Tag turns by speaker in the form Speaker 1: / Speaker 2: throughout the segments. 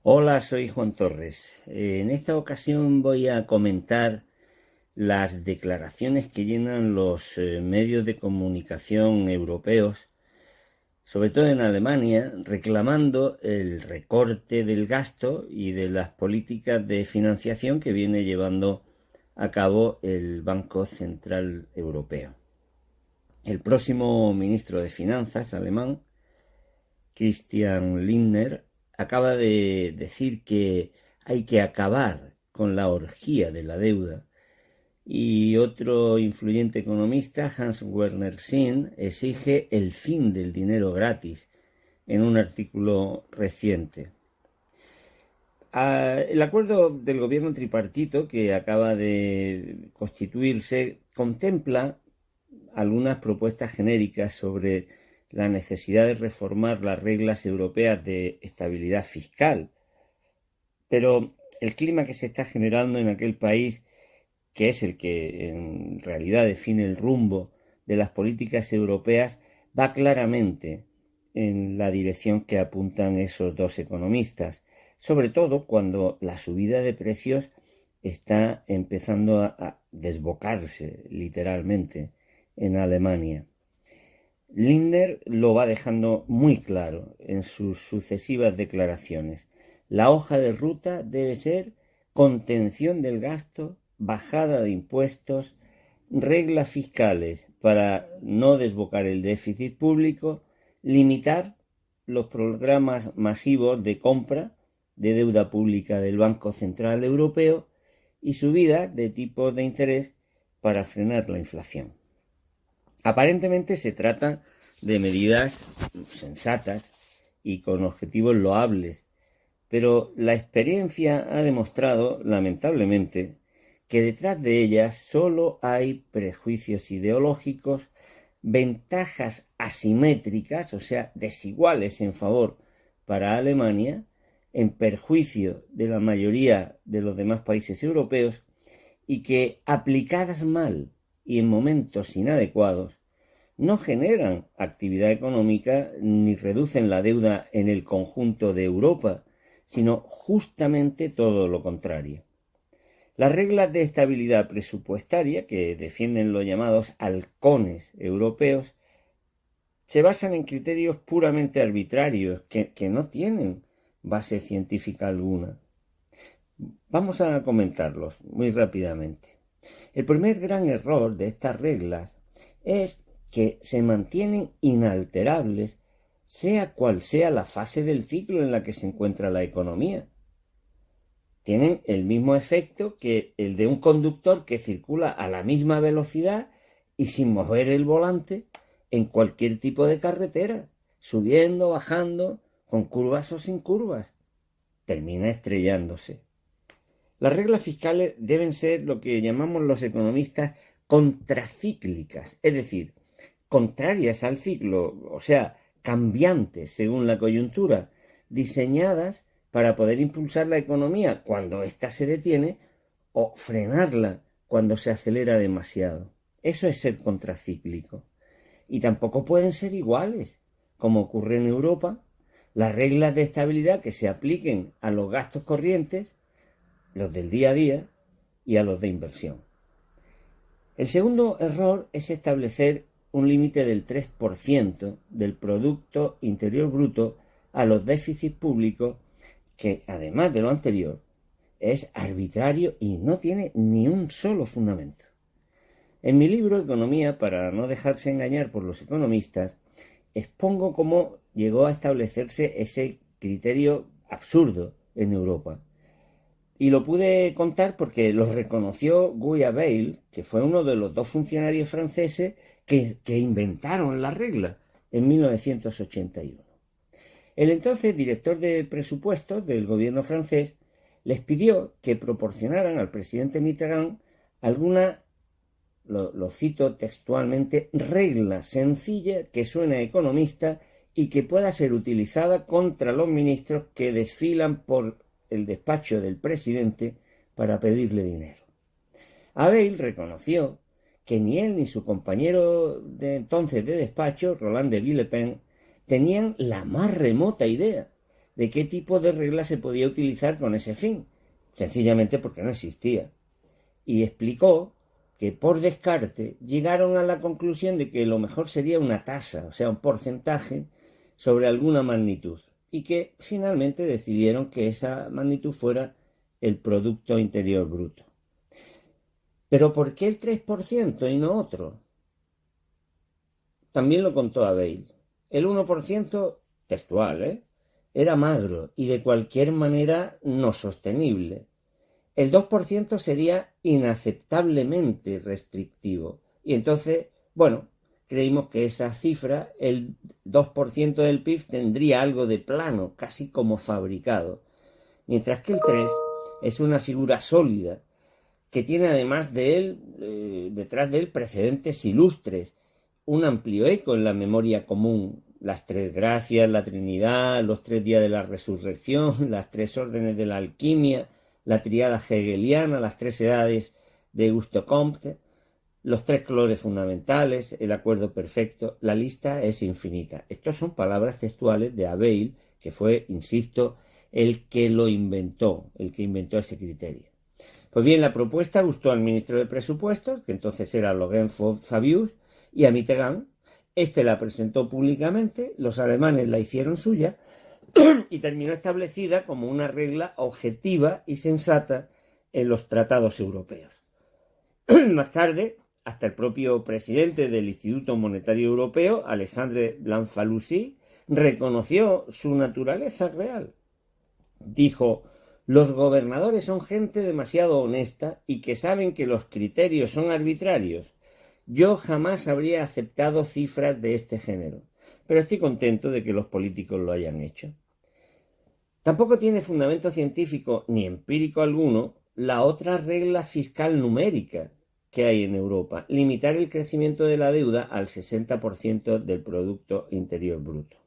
Speaker 1: Hola, soy Juan Torres. En esta ocasión voy a comentar las declaraciones que llenan los medios de comunicación europeos, sobre todo en Alemania, reclamando el recorte del gasto y de las políticas de financiación que viene llevando a cabo el Banco Central Europeo. El próximo ministro de Finanzas alemán, Christian Lindner, acaba de decir que hay que acabar con la orgía de la deuda, y otro influyente economista, Hans Werner Sinn, exige el fin del dinero gratis en un artículo reciente. El acuerdo del gobierno tripartito que acaba de constituirse contempla algunas propuestas genéricas sobre la necesidad de reformar las reglas europeas de estabilidad fiscal, pero el clima que se está generando en aquel país, que es el que en realidad define el rumbo de las políticas europeas, va claramente en la dirección que apuntan esos dos economistas, sobre todo cuando la subida de precios está empezando a desbocarse literalmente en Alemania. Lindner lo va dejando muy claro en sus sucesivas declaraciones. La hoja de ruta debe ser contención del gasto, bajada de impuestos, reglas fiscales para no desbocar el déficit público, limitar los programas masivos de compra de deuda pública del Banco Central Europeo y subidas de tipos de interés para frenar la inflación. Aparentemente se trata de medidas sensatas y con objetivos loables, pero la experiencia ha demostrado, lamentablemente, que detrás de ellas solo hay prejuicios ideológicos, ventajas asimétricas, o sea, desiguales en favor para Alemania, en perjuicio de la mayoría de los demás países europeos, y que, aplicadas mal y en momentos inadecuados, no generan actividad económica ni reducen la deuda en el conjunto de Europa, sino justamente todo lo contrario. Las reglas de estabilidad presupuestaria que defienden los llamados halcones europeos se basan en criterios puramente arbitrarios que no tienen base científica alguna. Vamos a comentarlos muy rápidamente. El primer gran error de estas reglas es que se mantienen inalterables sea cual sea la fase del ciclo en la que se encuentra la economía. Tienen el mismo efecto que el de un conductor que circula a la misma velocidad y sin mover el volante en cualquier tipo de carretera, subiendo, bajando, con curvas o sin curvas. Termina estrellándose. Las reglas fiscales deben ser lo que llamamos los economistas contracíclicas, es decir, contrarias al ciclo, o sea, cambiantes según la coyuntura, diseñadas para poder impulsar la economía cuando ésta se detiene o frenarla cuando se acelera demasiado. Eso es ser contracíclico. Y tampoco pueden ser iguales, como ocurre en Europa. Las reglas de estabilidad que se apliquen a los gastos corrientes, los del día a día y a los de inversión. El segundo error es establecer un límite del 3% del Producto Interior Bruto a los déficits públicos, que, además de lo anterior, es arbitrario y no tiene ni un solo fundamento. En mi libro Economía, para no dejarse engañar por los economistas, expongo cómo llegó a establecerse ese criterio absurdo en Europa. Y lo pude contar porque lo reconoció Guy Abel, que fue uno de los dos funcionarios franceses que inventaron la regla en 1981. El entonces director de presupuestos del gobierno francés les pidió que proporcionaran al presidente Mitterrand alguna, lo cito textualmente, regla sencilla que suene economista y que pueda ser utilizada contra los ministros que desfilan por el despacho del presidente para pedirle dinero. Abel reconoció que ni él ni su compañero de entonces de despacho, Roland de Villepin, tenían la más remota idea de qué tipo de regla se podía utilizar con ese fin, sencillamente porque no existía. Y explicó que por descarte llegaron a la conclusión de que lo mejor sería una tasa, o sea, un porcentaje sobre alguna magnitud, y que finalmente decidieron que esa magnitud fuera el Producto Interior Bruto. ¿Pero por qué el 3% y no otro? También lo contó Abel. El 1%, textual, era magro y de cualquier manera no sostenible. El 2% sería inaceptablemente restrictivo. Y entonces, bueno, creímos que esa cifra, el 2% del PIB, tendría algo de plano, casi como fabricado. Mientras que el 3% es una figura sólida, que tiene además de él, detrás de él, precedentes ilustres, un amplio eco en la memoria común, las tres gracias, la Trinidad, los 3 días de la resurrección, las 3 órdenes de la alquimia, la triada hegeliana, las 3 edades de Auguste Comte, los 3 colores fundamentales, el acuerdo perfecto, la lista es infinita. Estas son palabras textuales de Abel, que fue, insisto, el que inventó ese criterio. Pues bien, la propuesta gustó al ministro de Presupuestos, que entonces era Laurent Fabius, y a Mitterrand. Este la presentó públicamente, los alemanes la hicieron suya y terminó establecida como una regla objetiva y sensata en los tratados europeos. Más tarde, hasta el propio presidente del Instituto Monetario Europeo, Alexandre Lamfalussy, reconoció su naturaleza real. Dijo: los gobernadores son gente demasiado honesta y que saben que los criterios son arbitrarios. Yo jamás habría aceptado cifras de este género, pero estoy contento de que los políticos lo hayan hecho. Tampoco tiene fundamento científico ni empírico alguno la otra regla fiscal numérica que hay en Europa: limitar el crecimiento de la deuda al 60% del Producto Interior Bruto.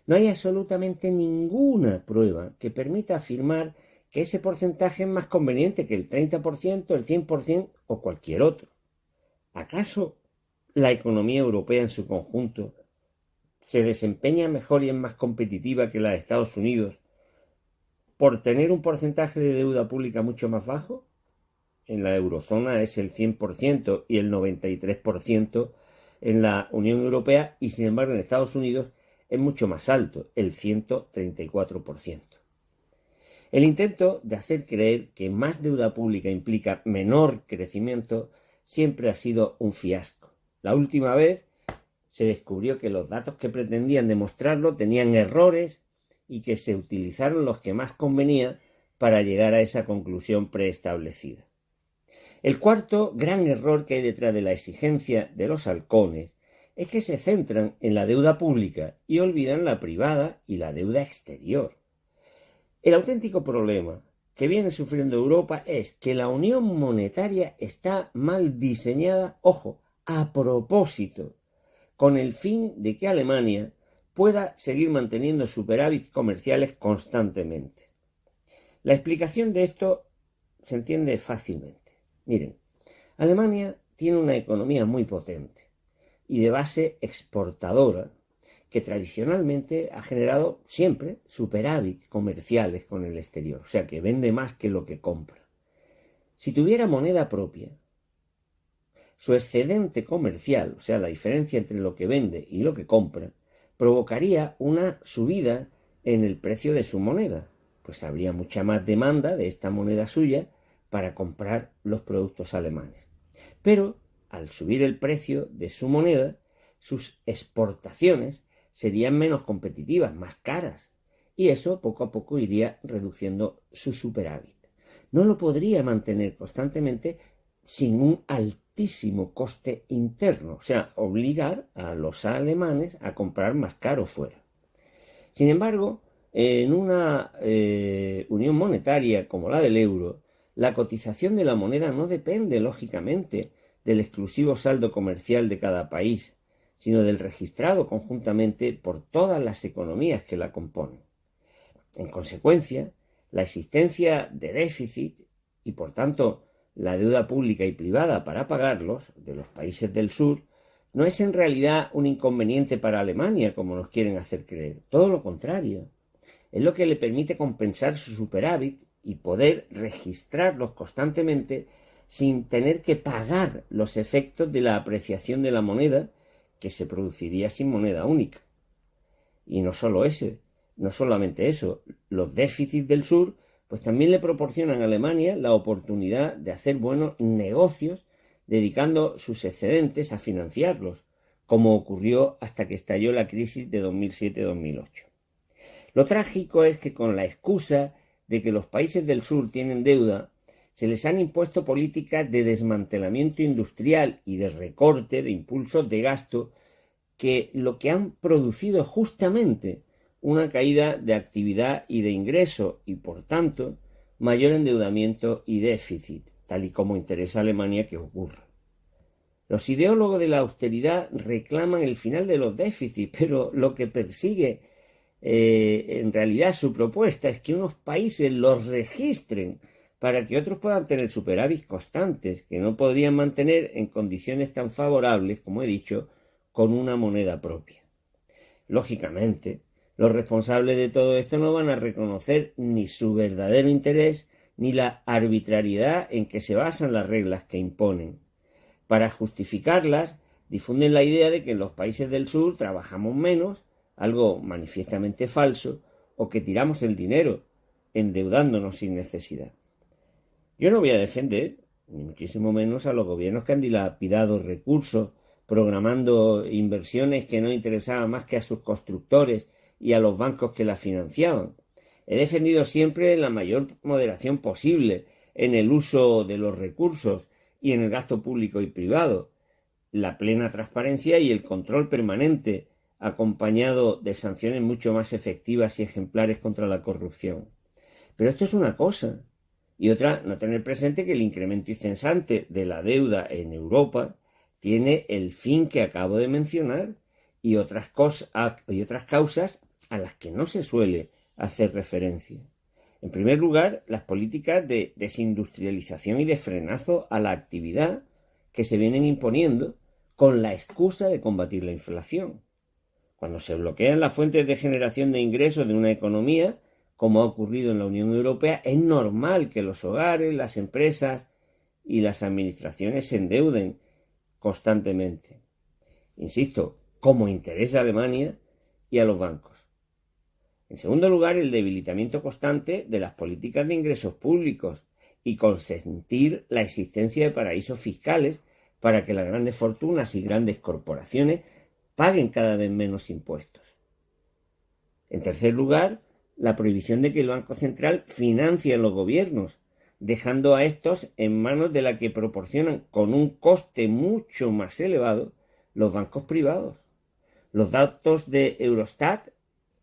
Speaker 1: No hay absolutamente ninguna prueba que permita afirmar que ese porcentaje es más conveniente que el 30%, el 100% o cualquier otro. ¿Acaso la economía europea en su conjunto se desempeña mejor y es más competitiva que la de Estados Unidos por tener un porcentaje de deuda pública mucho más bajo? En la eurozona es el 100% y el 93% en la Unión Europea, y sin embargo en Estados Unidos es mucho más alto, el 134%. El intento de hacer creer que más deuda pública implica menor crecimiento siempre ha sido un fiasco. La última vez se descubrió que los datos que pretendían demostrarlo tenían errores y que se utilizaron los que más convenía para llegar a esa conclusión preestablecida. El cuarto gran error que hay detrás de la exigencia de los halcones es que se centran en la deuda pública y olvidan la privada y la deuda exterior. El auténtico problema que viene sufriendo Europa es que la unión monetaria está mal diseñada, ojo, a propósito, con el fin de que Alemania pueda seguir manteniendo superávit comerciales constantemente. La explicación de esto se entiende fácilmente. Miren, Alemania tiene una economía muy potente y de base exportadora, que tradicionalmente ha generado siempre superávit comerciales con el exterior, o sea que vende más que lo que compra. Si tuviera moneda propia, su excedente comercial, o sea la diferencia entre lo que vende y lo que compra, provocaría una subida en el precio de su moneda, pues habría mucha más demanda de esta moneda suya para comprar los productos alemanes. Pero al subir el precio de su moneda, sus exportaciones serían menos competitivas, más caras, y eso poco a poco iría reduciendo su superávit. No lo podría mantener constantemente sin un altísimo coste interno, o sea, obligar a los alemanes a comprar más caro fuera. Sin embargo, en una unión monetaria como la del euro, la cotización de la moneda no depende, lógicamente, del exclusivo saldo comercial de cada país, sino del registrado conjuntamente por todas las economías que la componen. En consecuencia, la existencia de déficit y, por tanto, la deuda pública y privada para pagarlos de los países del sur no es en realidad un inconveniente para Alemania, como nos quieren hacer creer. Todo lo contrario. es lo que le permite compensar su superávit y poder registrarlos constantemente sin tener que pagar los efectos de la apreciación de la moneda que se produciría sin moneda única. Y no solamente eso, los déficits del sur pues también le proporcionan a Alemania la oportunidad de hacer buenos negocios dedicando sus excedentes a financiarlos, como ocurrió hasta que estalló la crisis de 2007-2008. Lo trágico es que con la excusa de que los países del sur tienen deuda, se les han impuesto políticas de desmantelamiento industrial y de recorte de impulsos de gasto que lo que han producido es justamente una caída de actividad y de ingreso y, por tanto, mayor endeudamiento y déficit, tal y como interesa a Alemania que ocurra. Los ideólogos de la austeridad reclaman el final de los déficits, pero lo que persigue en realidad su propuesta es que unos países los registren para que otros puedan tener superávit constantes, que no podrían mantener en condiciones tan favorables, como he dicho, con una moneda propia. Lógicamente, los responsables de todo esto no van a reconocer ni su verdadero interés ni la arbitrariedad en que se basan las reglas que imponen. Para justificarlas, difunden la idea de que en los países del sur trabajamos menos, algo manifiestamente falso, o que tiramos el dinero, endeudándonos sin necesidad. Yo no voy a defender, ni muchísimo menos, a los gobiernos que han dilapidado recursos, programando inversiones que no interesaban más que a sus constructores y a los bancos que las financiaban. He defendido siempre la mayor moderación posible en el uso de los recursos y en el gasto público y privado, la plena transparencia y el control permanente, acompañado de sanciones mucho más efectivas y ejemplares contra la corrupción. Pero esto es una cosa, y otra, no tener presente que el incremento incesante de la deuda en Europa tiene el fin que acabo de mencionar y otras causas a las que no se suele hacer referencia. En primer lugar, las políticas de desindustrialización y de frenazo a la actividad que se vienen imponiendo con la excusa de combatir la inflación. Cuando se bloquean las fuentes de generación de ingresos de una economía, como ha ocurrido en la Unión Europea, es normal que los hogares, las empresas y las administraciones se endeuden constantemente. Insisto, como interesa a Alemania y a los bancos. En segundo lugar, el debilitamiento constante de las políticas de ingresos públicos y consentir la existencia de paraísos fiscales para que las grandes fortunas y grandes corporaciones paguen cada vez menos impuestos. En tercer lugar, la prohibición de que el Banco Central financie a los gobiernos, dejando a estos en manos de la que proporcionan con un coste mucho más elevado los bancos privados. Los datos de Eurostat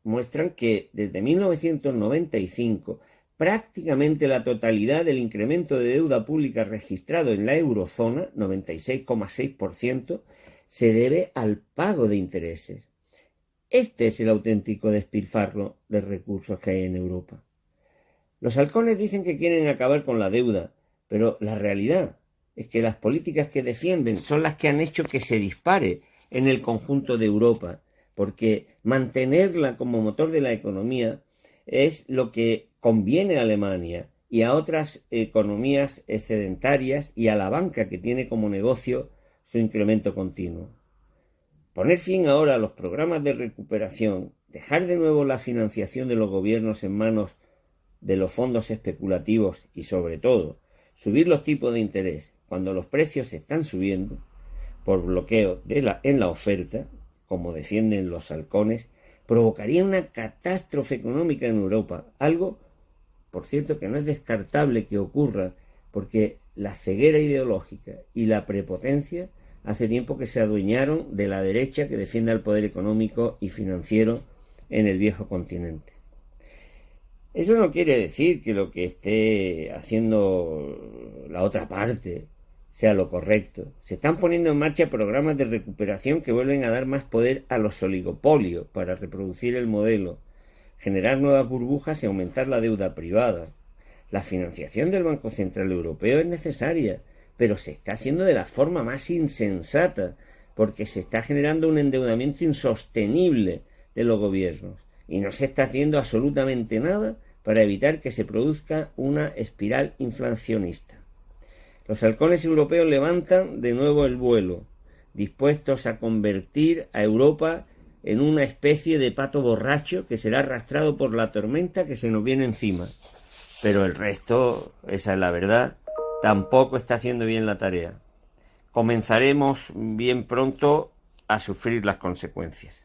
Speaker 1: muestran que desde 1995 prácticamente la totalidad del incremento de deuda pública registrado en la eurozona, 96,6%, se debe al pago de intereses. Este es el auténtico despilfarro de recursos que hay en Europa. Los halcones dicen que quieren acabar con la deuda, pero la realidad es que las políticas que defienden son las que han hecho que se dispare en el conjunto de Europa, porque mantenerla como motor de la economía es lo que conviene a Alemania y a otras economías excedentarias y a la banca que tiene como negocio su incremento continuo. Poner fin ahora a los programas de recuperación, dejar de nuevo la financiación de los gobiernos en manos de los fondos especulativos y, sobre todo, subir los tipos de interés cuando los precios están subiendo por bloqueo en la oferta, como defienden los halcones, provocaría una catástrofe económica en Europa, algo, por cierto, que no es descartable que ocurra, porque la ceguera ideológica y la prepotencia hace tiempo que se adueñaron de la derecha que defiende el poder económico y financiero en el viejo continente. Eso no quiere decir que lo que esté haciendo la otra parte sea lo correcto. Se están poniendo en marcha programas de recuperación que vuelven a dar más poder a los oligopolios para reproducir el modelo, generar nuevas burbujas y aumentar la deuda privada. La financiación del Banco Central Europeo es necesaria, pero se está haciendo de la forma más insensata, porque se está generando un endeudamiento insostenible de los gobiernos. y no se está haciendo absolutamente nada para evitar que se produzca una espiral inflacionista. Los halcones europeos levantan de nuevo el vuelo, dispuestos a convertir a Europa en una especie de pato borracho que será arrastrado por la tormenta que se nos viene encima. Pero el resto, esa es la verdad, tampoco está haciendo bien la tarea. Comenzaremos bien pronto a sufrir las consecuencias.